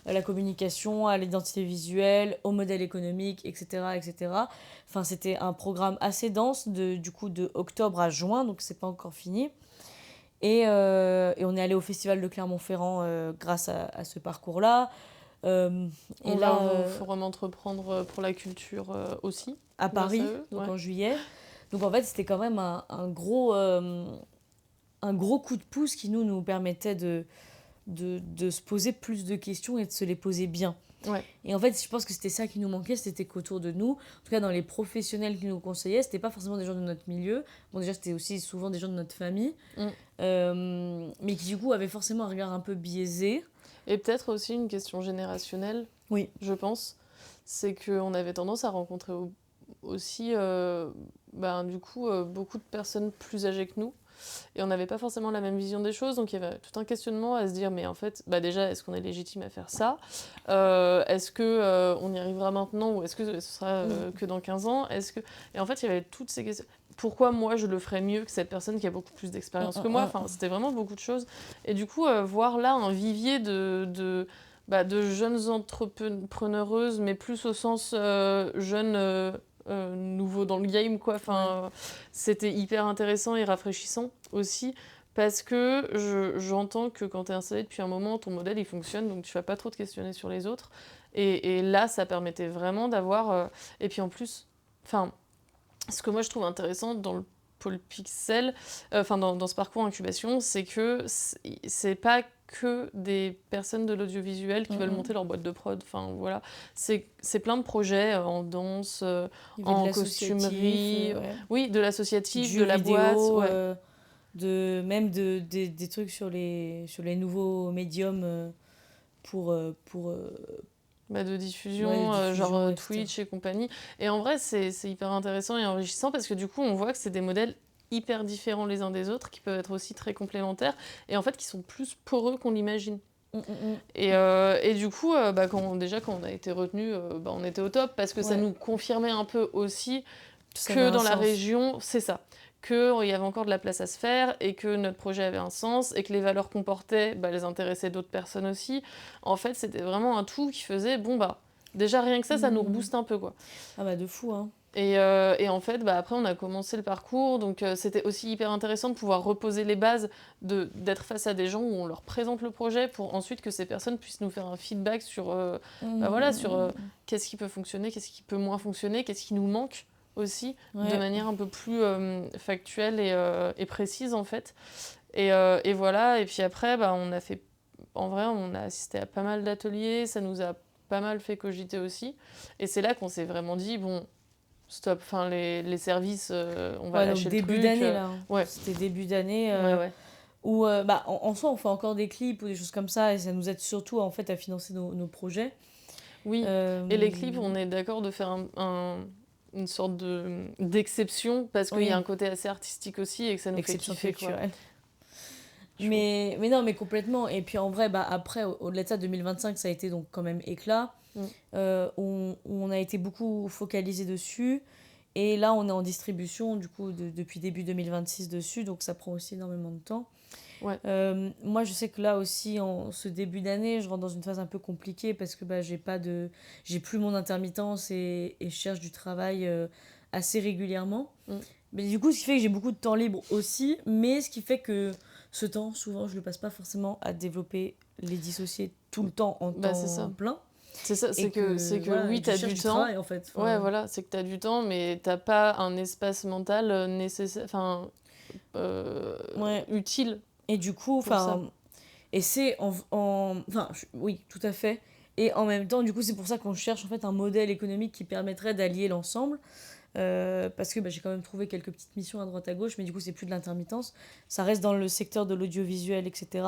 à la communication, à l'identité visuelle, au modèle économique, etc. etc. Enfin, c'était un programme assez dense du coup de octobre à juin, donc c'est pas encore fini. Et on est allé au festival de Clermont-Ferrand grâce à ce parcours-là. On va au Forum Entreprendre pour la culture aussi. À Paris, donc en juillet. Donc en fait, c'était quand même un gros coup de pouce qui nous permettait de se poser plus de questions et de se les poser bien. Ouais. Et en fait, je pense que c'était ça qui nous manquait, c'était qu'autour de nous, en tout cas dans les professionnels qui nous conseillaient, c'était pas forcément des gens de notre milieu. Bon, déjà, c'était aussi souvent des gens de notre famille, mais qui du coup avaient forcément un regard un peu biaisé. Et peut-être aussi une question générationnelle, oui. Je pense. C'est qu'on avait tendance à rencontrer aussi ben, du coup, beaucoup de personnes plus âgées que nous. Et on n'avait pas forcément la même vision des choses, donc il y avait tout un questionnement à se dire, mais en fait, bah déjà, est-ce qu'on est légitime à faire ça? Est-ce que on y arrivera maintenant ou est-ce que ce sera que dans 15 ans? Et en fait, il y avait toutes ces questions. Pourquoi moi je le ferais mieux que cette personne qui a beaucoup plus d'expérience que moi? Enfin, c'était vraiment beaucoup de choses. Et du coup, voir là un vivier de jeunes entrepreneureuses, mais plus au sens jeunes nouveau dans le game, quoi. Enfin, c'était hyper intéressant et rafraîchissant aussi, parce que j'entends que quand tu es installé depuis un moment, ton modèle il fonctionne, donc tu vas pas trop te questionner sur les autres. Et là, ça permettait vraiment d'avoir. Et puis en plus, enfin, ce que moi je trouve intéressant dans le pôle Pixel, enfin dans ce parcours incubation, c'est que c'est pas que des personnes de l'audiovisuel qui veulent monter leur boîte de prod. Enfin voilà, c'est plein de projets en danse, en costumerie, oui, de l'associatif, de la boîte, ouais. Des trucs sur les nouveaux médiums pour de diffusion, genre Twitch et compagnie. Et en vrai, c'est hyper intéressant et enrichissant parce que du coup, on voit que c'est des modèles hyper différents les uns des autres, qui peuvent être aussi très complémentaires, et en fait, qui sont plus poreux qu'on l'imagine. Et du coup, quand on a été retenu, on était au top, parce que ça nous confirmait un peu aussi que dans la région, c'est ça. Qu'il y avait encore de la place à se faire, et que notre projet avait un sens, et que les valeurs qu'on portait les intéressaient d'autres personnes aussi. En fait, c'était vraiment un tout qui faisait, déjà rien que ça nous rebooste un peu, quoi. Ah bah de fou, hein. Et en fait, après, on a commencé le parcours, donc c'était aussi hyper intéressant de pouvoir reposer les bases, d'être face à des gens où on leur présente le projet, pour ensuite que ces personnes puissent nous faire un feedback sur, sur qu'est-ce qui peut fonctionner, qu'est-ce qui peut moins fonctionner, qu'est-ce qui nous manque aussi, de manière un peu plus factuelle et précise, en fait. Et voilà, et puis après, on a fait... En vrai, on a assisté à pas mal d'ateliers, ça nous a pas mal fait cogiter aussi. Et c'est là qu'on s'est vraiment dit, bon... Stop, enfin les services, on va lâcher le truc. Début d'année, là. C'était début d'année. Où, en soi, on fait encore des clips ou des choses comme ça, et ça nous aide surtout en fait à financer nos projets. Oui, et les clips, on est d'accord de faire une sorte d'exception, parce qu'il y a un côté assez artistique aussi, et que ça nous fait kiffer, quoi. Mais non, mais complètement. Et puis en vrai, après, au-delà de ça, 2025, ça a été donc quand même éclat. On a été beaucoup focalisé dessus. Et là, on est en distribution, du coup, depuis début 2026 dessus. Donc ça prend aussi énormément de temps. Moi, je sais que là aussi, en ce début d'année, je rentre dans une phase un peu compliquée, parce que j'ai plus mon intermittence, et je cherche du travail assez régulièrement. Mais du coup, ce qui fait que j'ai beaucoup de temps libre aussi, mais ce qui fait que ce temps, souvent, je le passe pas forcément à développer les dissociés tout le temps en temps plein. C'est ça, c'est que oui, t'as du temps. Travail, en fait. Ouais, voilà, c'est que t'as du temps, mais t'as pas un espace mental nécessaire, utile. Et du coup, et c'est oui, tout à fait. Et en même temps, du coup, c'est pour ça qu'on cherche en fait un modèle économique qui permettrait d'allier l'ensemble. Parce que j'ai quand même trouvé quelques petites missions à droite à gauche, mais du coup, c'est plus de l'intermittence. Ça reste dans le secteur de l'audiovisuel, etc.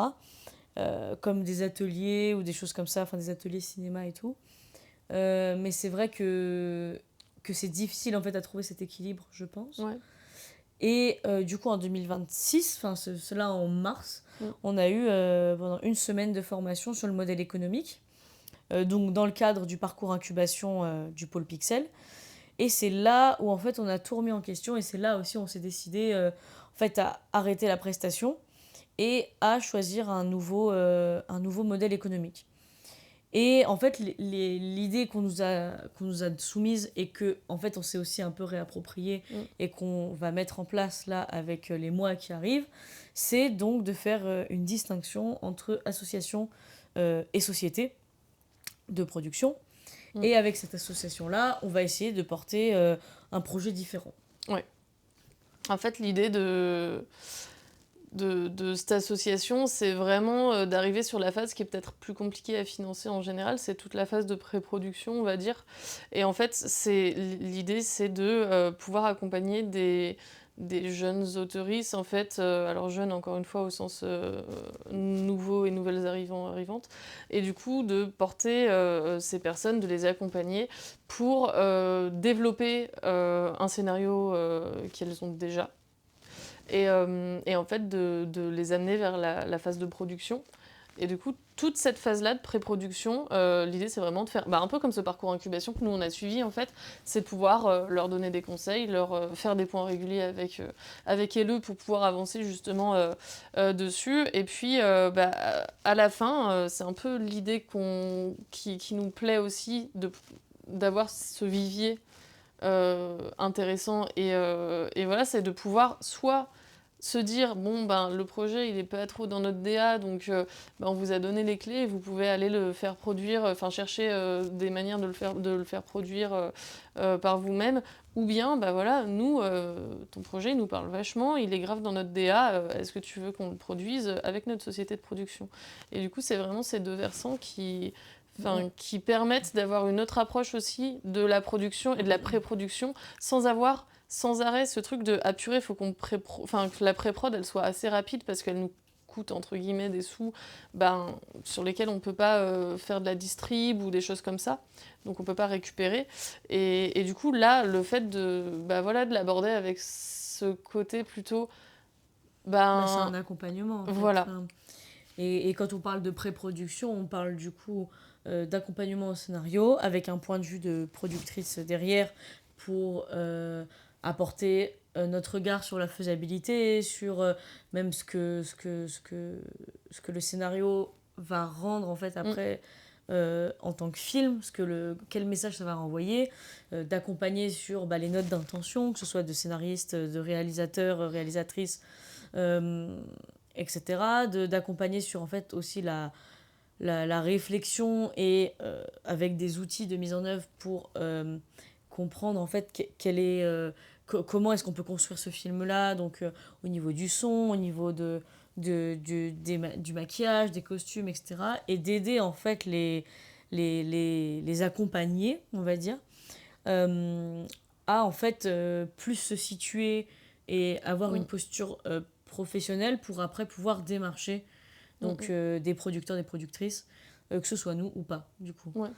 Comme des ateliers ou des choses comme ça, enfin des ateliers cinéma et tout. Mais c'est vrai que c'est difficile en fait à trouver cet équilibre, je pense. Et du coup, en 2026, enfin cela en mars, on a eu pendant une semaine de formation sur le modèle économique, donc dans le cadre du parcours incubation du pôle Pixel. Et c'est là où en fait on a tout remis en question, et c'est là aussi on s'est décidé en fait à arrêter la prestation et à choisir un nouveau modèle économique. Et en fait l'idée qu'on nous a soumise, et que en fait on s'est aussi un peu réappropriée et qu'on va mettre en place là avec les mois qui arrivent, c'est donc de faire une distinction entre association et société de production. Et avec cette association-là, on va essayer de porter un projet différent. Ouais. En fait, l'idée de cette association, c'est vraiment d'arriver sur la phase qui est peut-être plus compliquée à financer en général, c'est toute la phase de pré-production, on va dire. Et en fait, l'idée, c'est de pouvoir accompagner des jeunes auteuristes, en fait, alors jeunes encore une fois au sens nouveaux et nouvelles arrivantes, et du coup de porter ces personnes, de les accompagner pour développer un scénario qu'elles ont déjà, et en fait de les amener vers la phase de production. Et du coup, toute cette phase-là de pré-production, l'idée c'est vraiment de faire, un peu comme ce parcours incubation que nous on a suivi en fait, c'est de pouvoir leur donner des conseils, leur faire des points réguliers avec eux pour pouvoir avancer justement dessus. Et puis à la fin, c'est un peu l'idée qui nous plaît aussi d'avoir ce vivier intéressant, et voilà, c'est de pouvoir soit se dire bon le projet il est pas trop dans notre DA, donc on vous a donné les clés, vous pouvez aller le faire produire, enfin chercher des manières de le faire produire par vous-même, ou bien voilà, nous ton projet il nous parle vachement, il est grave dans notre DA, est-ce que tu veux qu'on le produise avec notre société de production? Et du coup c'est vraiment ces deux versants qui permettent d'avoir une autre approche aussi de la production et de la pré-production, sans avoir sans arrêt ce truc de ah purée, faut que la pré-prod elle soit assez rapide parce qu'elle nous coûte entre guillemets des sous sur lesquels on peut pas faire de la distrib ou des choses comme ça, donc on peut pas récupérer, et du coup là le fait de l'aborder avec ce côté plutôt C'est un accompagnement en fait. voilà. Enfin, et quand on parle de pré-production, on parle du coup d'accompagnement au scénario avec un point de vue de productrice derrière pour apporter notre regard sur la faisabilité, sur même ce que le scénario va rendre en fait après en tant que film, quel message ça va renvoyer, d'accompagner sur les notes d'intention, que ce soit de scénaristes, de réalisateurs, réalisatrices, etc. D'accompagner sur en fait aussi la réflexion et avec des outils de mise en œuvre pour comprendre en fait comment est-ce qu'on peut construire ce film-là, donc au niveau du son, au niveau du maquillage, des costumes, etc. Et d'aider en fait les accompagner, on va dire, à en fait plus se situer et avoir une posture professionnelle pour après pouvoir démarcher donc des producteurs, des productrices, que ce soit nous ou pas, du coup. Ouais.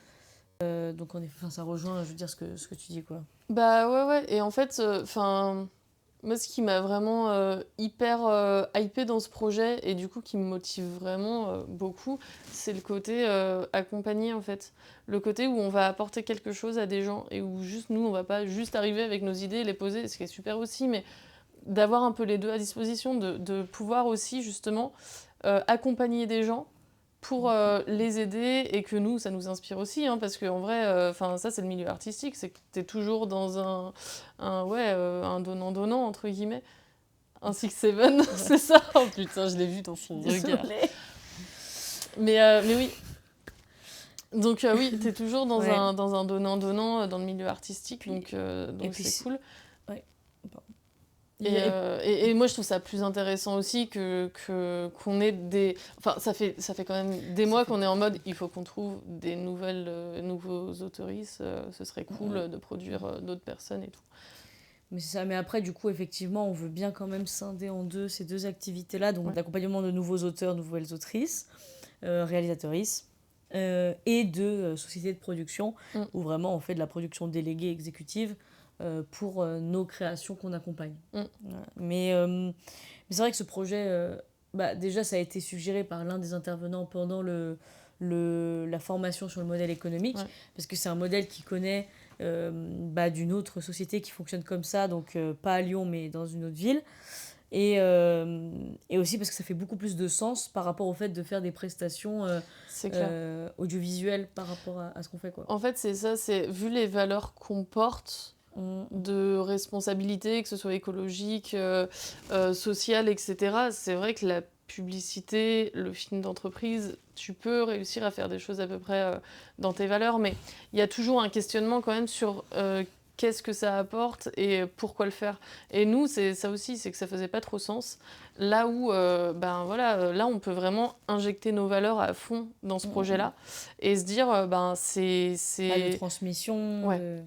Donc en effet, ça rejoint, je veux dire, ce que tu dis, quoi. Ouais, et en fait, moi ce qui m'a vraiment hyper hypée dans ce projet, et du coup qui me motive vraiment beaucoup, c'est le côté accompagné en fait. Le côté où on va apporter quelque chose à des gens, et où juste nous, on va pas juste arriver avec nos idées et les poser, ce qui est super aussi, mais d'avoir un peu les deux à disposition, de pouvoir aussi justement accompagner des gens pour les aider, et que nous, ça nous inspire aussi, hein, parce qu'en vrai, ça c'est le milieu artistique, c'est que t'es toujours dans un donnant-donnant, entre guillemets. Un 6-7, c'est ça. Oh putain, je l'ai vu dans son regard. Mais oui. Donc oui, t'es toujours dans un donnant-donnant dans le milieu artistique, donc c'est cool. Ouais. Et moi, je trouve ça plus intéressant aussi qu'on ait des... Enfin, ça fait quand même des mois qu'on est en mode, il faut qu'on trouve des nouveaux autoristes, ce serait cool de produire d'autres personnes et tout. Mais c'est ça, mais après, du coup, effectivement, on veut bien quand même scinder en deux ces deux activités-là, donc d'accompagnement de nouveaux auteurs, nouvelles autrices, réalisatrices, et de sociétés de production, où vraiment on fait de la production déléguée exécutive, pour nos créations qu'on accompagne. Mais c'est vrai que ce projet, déjà ça a été suggéré par l'un des intervenants pendant la formation sur le modèle économique, parce que c'est un modèle qui connaît d'une autre société qui fonctionne comme ça, donc pas à Lyon mais dans une autre ville, et aussi parce que ça fait beaucoup plus de sens par rapport au fait de faire des prestations audiovisuelles par rapport à ce qu'on fait, quoi. En fait c'est ça, c'est vu les valeurs qu'on porte de responsabilité, que ce soit écologique, sociale, etc. C'est vrai que la publicité, le film d'entreprise, tu peux réussir à faire des choses à peu près dans tes valeurs, mais il y a toujours un questionnement quand même sur qu'est-ce que ça apporte et pourquoi le faire. Et nous, c'est ça aussi, c'est que ça faisait pas trop sens. Là où, là, on peut vraiment injecter nos valeurs à fond dans ce projet-là et se dire, c'est... de transmission. Ouais.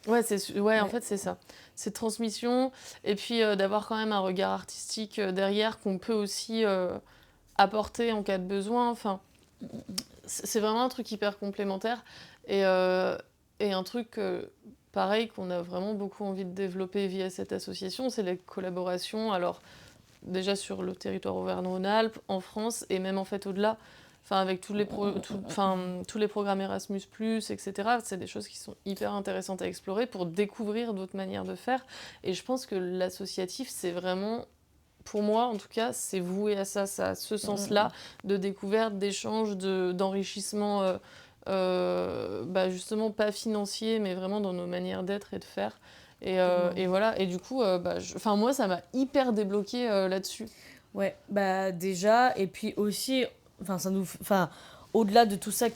Ouais, ouais, en Ouais. fait, c'est ça. C'est transmission et puis, d'avoir quand même un regard artistique, derrière qu'on peut aussi, apporter en cas de besoin. Enfin, c'est vraiment un truc hyper complémentaire et un truc, pareil qu'on a vraiment beaucoup envie de développer via cette association, c'est les collaborations. Alors, déjà sur le territoire Auvergne-Rhône-Alpes, en France et même en fait au-delà. Enfin, avec tous les programmes Erasmus+, etc. C'est des choses qui sont hyper intéressantes à explorer pour découvrir d'autres manières de faire. Et je pense que l'associatif, c'est vraiment, pour moi en tout cas, c'est voué à ça, ça a ce sens-là de découverte, d'échange, d'enrichissement, justement pas financier, mais vraiment dans nos manières d'être et de faire. Et voilà, et du coup, moi, ça m'a hyper débloqué là-dessus. Ouais, bah déjà, et puis aussi, enfin, au-delà de tout ça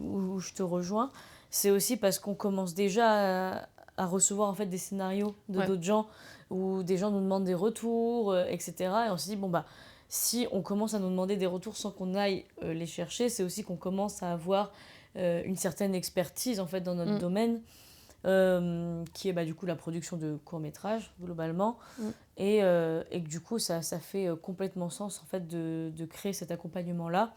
où je te rejoins, c'est aussi parce qu'on commence déjà à recevoir en fait des scénarios de Ouais. d'autres gens où des gens nous demandent des retours, etc. Et on se dit, bon bah, si on commence à nous demander des retours sans qu'on aille les chercher, c'est aussi qu'on commence à avoir une certaine expertise en fait dans notre domaine. Qui est bah, du coup la production de courts-métrages globalement. Et que du coup ça fait complètement sens en fait de créer cet accompagnement-là.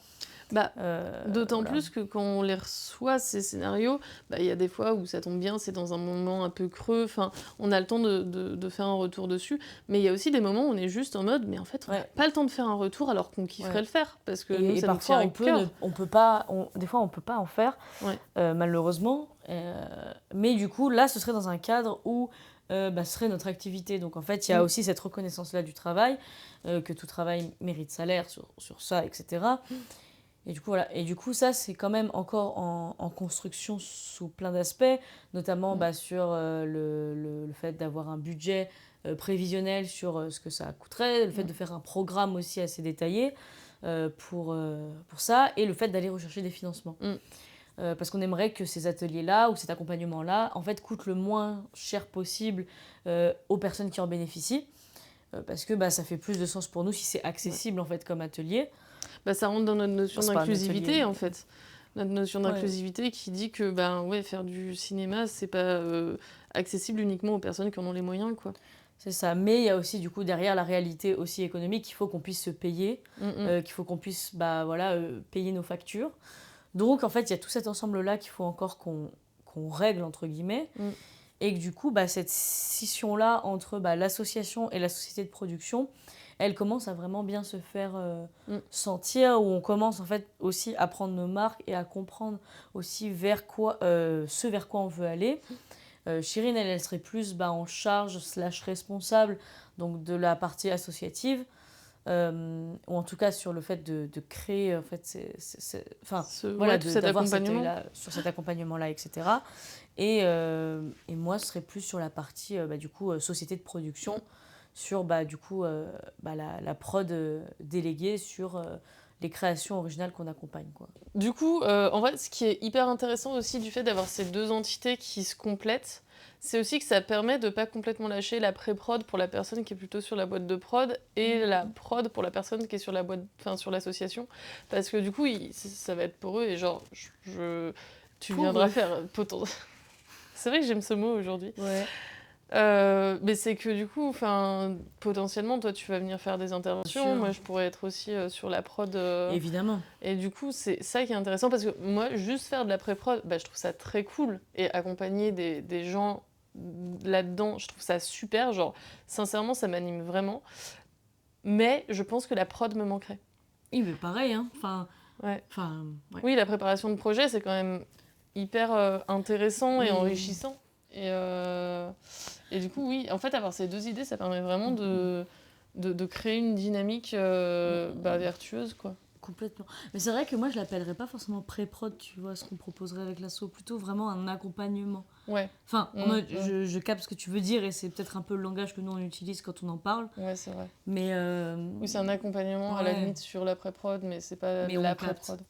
D'autant Voilà. plus que quand on les reçoit, ces scénarios, il y a des fois où ça tombe bien, c'est dans un moment un peu creux, enfin, on a le temps de faire un retour dessus, mais il y a aussi des moments où on est juste en mode, mais en fait, on n'a pas le temps de faire un retour alors qu'on kifferait le faire, parce que nous, Et ça nous tient parfois à cœur. on peut pas, des fois on peut pas en faire, Ouais. malheureusement. Mais du coup là ce serait dans un cadre où ce serait notre activité. Donc en fait il y a aussi cette reconnaissance-là du travail, que tout travail mérite salaire sur ça, etc. Et du coup, voilà. Et du coup, ça, c'est quand même encore en construction sous plein d'aspects, notamment sur le fait d'avoir un budget prévisionnel sur ce que ça coûterait, le fait de faire un programme aussi assez détaillé pour ça, et le fait d'aller rechercher des financements. Parce qu'on aimerait que ces ateliers-là ou cet accompagnement-là, en fait, coûtent le moins cher possible aux personnes qui en bénéficient, parce que ça fait plus de sens pour nous si c'est accessible en fait comme atelier. Ça rentre dans notre notion C'est pas un atelier, d'inclusivité, en fait. Notre notion Ouais. d'inclusivité qui dit que faire du cinéma, c'est pas accessible uniquement aux personnes qui en ont les moyens, quoi. C'est ça, mais il y a aussi du coup derrière la réalité aussi économique qu'il faut qu'on puisse se payer, qu'il faut qu'on puisse payer nos factures. Donc en fait il y a tout cet ensemble-là qu'il faut encore qu'on règle entre guillemets, et que du coup cette scission-là entre l'association et la société de production, elle commence à vraiment bien se faire sentir, où on commence en fait aussi à prendre nos marques et à comprendre aussi ce vers quoi on veut aller. Chirine, elle serait plus en charge / responsable donc de la partie associative, ou en tout cas sur le fait de créer en fait cet accompagnement. sur cet accompagnement-là, etc. Et moi, ce serait plus sur la partie société de production, sur la prod déléguée sur les créations originales qu'on accompagne, quoi. Du coup, en fait, ce qui est hyper intéressant aussi du fait d'avoir ces deux entités qui se complètent, c'est aussi que ça permet de pas complètement lâcher la pré-prod pour la personne qui est plutôt sur la boîte de prod et la prod pour la personne qui est sur la boîte, sur l'association, parce que du coup, ça va être pour eux et genre, tu viendras faire C'est vrai que j'aime ce mot aujourd'hui. Ouais. Mais c'est que du coup, potentiellement, toi, tu vas venir faire des interventions. Moi, je pourrais être aussi sur la prod. Évidemment. Et du coup, c'est ça qui est intéressant parce que moi, juste faire de la pré-prod, je trouve ça très cool. Et accompagner des gens là-dedans, je trouve ça super. Genre, sincèrement, ça m'anime vraiment. Mais je pense que la prod me manquerait. Oui, mais pareil, hein. Ouais. Ouais. Oui, la préparation de projet, c'est quand même hyper intéressant et enrichissant. Et du coup, oui, en fait, avoir ces deux idées, ça permet vraiment de créer une dynamique vertueuse, quoi. Complètement. Mais c'est vrai que moi, je l'appellerais pas forcément pré-prod, tu vois, ce qu'on proposerait avec l'asso, plutôt vraiment un accompagnement. Ouais. En mode, je capte ce que tu veux dire, et c'est peut-être un peu le langage que nous, on utilise quand on en parle. Ouais, c'est vrai. Mais oui, c'est un accompagnement à la limite sur la pré-prod, mais c'est pas la pré-prod.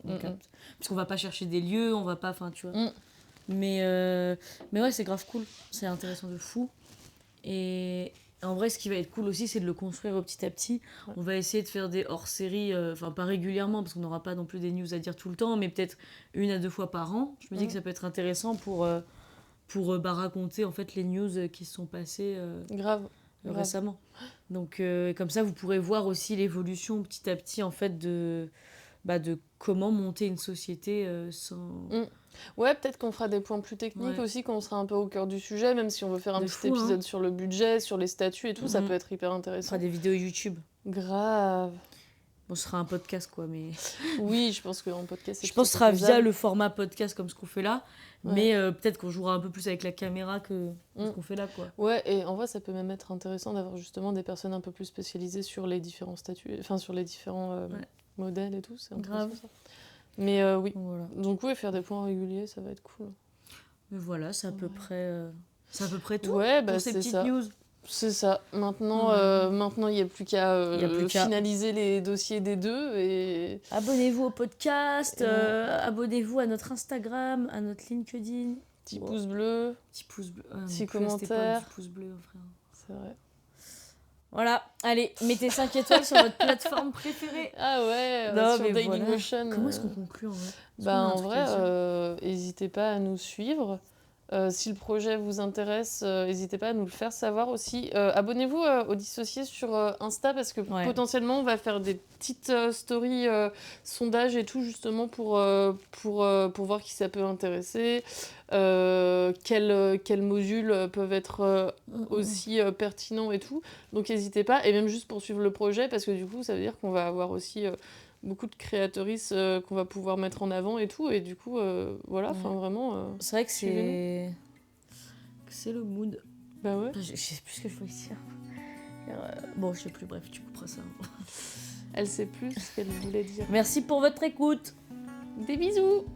On capte. Parce qu'on va pas chercher des lieux, on va pas, tu vois. Mais ouais, c'est grave cool. C'est intéressant de fou. Et en vrai, ce qui va être cool aussi, c'est de le construire petit à petit. Ouais. On va essayer de faire des hors-séries, pas régulièrement, parce qu'on n'aura pas non plus des news à dire tout le temps, mais peut-être 1 à 2 fois par an. Je me dis que ça peut être intéressant pour pour raconter en fait les news qui se sont passées Grave. récemment. Donc comme ça, vous pourrez voir aussi l'évolution petit à petit en fait de comment monter une société sans... Ouais, peut-être qu'on fera des points plus techniques aussi, qu'on sera un peu au cœur du sujet, même si on veut faire un petit épisode sur le budget, sur les statuts et tout, ça peut être hyper On intéressant. fera des vidéos YouTube. Grave. Bon, ce sera un podcast, quoi, mais... Oui, je pense qu'en podcast, c'est Je pense que ce sera faisable. via le format podcast comme ce qu'on fait là, mais peut-être qu'on jouera un peu plus avec la caméra que ce qu'on fait là, quoi. Ouais, et en vrai, ça peut même être intéressant d'avoir justement des personnes un peu plus spécialisées sur les différents statuts, enfin sur les différents modèles et tout, c'est intéressant. Grave. Ça. Mais oui, voilà. Donc oui, faire des points réguliers, ça va être cool. Mais voilà, c'est à peu près tout pour ces petites news. C'est ça. Maintenant, il n'y a plus qu'à finaliser les dossiers des deux. Et... Abonnez-vous au podcast, abonnez-vous à notre Instagram, à notre LinkedIn. Petit pouce bleu. Petit commentaire. Petit pouce bleu, frère. C'est vrai. Voilà, allez, mettez 5 étoiles sur votre plateforme préférée. Ah ouais, sur Dailymotion. Comment est-ce qu'on conclut en vrai? En vrai, n'hésitez pas à nous suivre. Si le projet vous intéresse, n'hésitez pas à nous le faire savoir aussi. Abonnez-vous aux Dissociés sur Insta parce que potentiellement on va faire des petites stories sondages et tout justement pour voir qui ça peut intéresser, quels modules peuvent être aussi pertinents et tout. Donc n'hésitez pas, et même juste pour suivre le projet parce que du coup ça veut dire qu'on va avoir aussi... beaucoup de créatrices qu'on va pouvoir mettre en avant et tout, et du coup voilà, enfin vraiment c'est vrai que c'est le mood. Bah ouais, je sais plus ce que je voulais dire. Bon, je sais plus, bref, tu couperas ça. Elle sait plus ce qu'elle voulait dire. Merci pour votre écoute. Des bisous.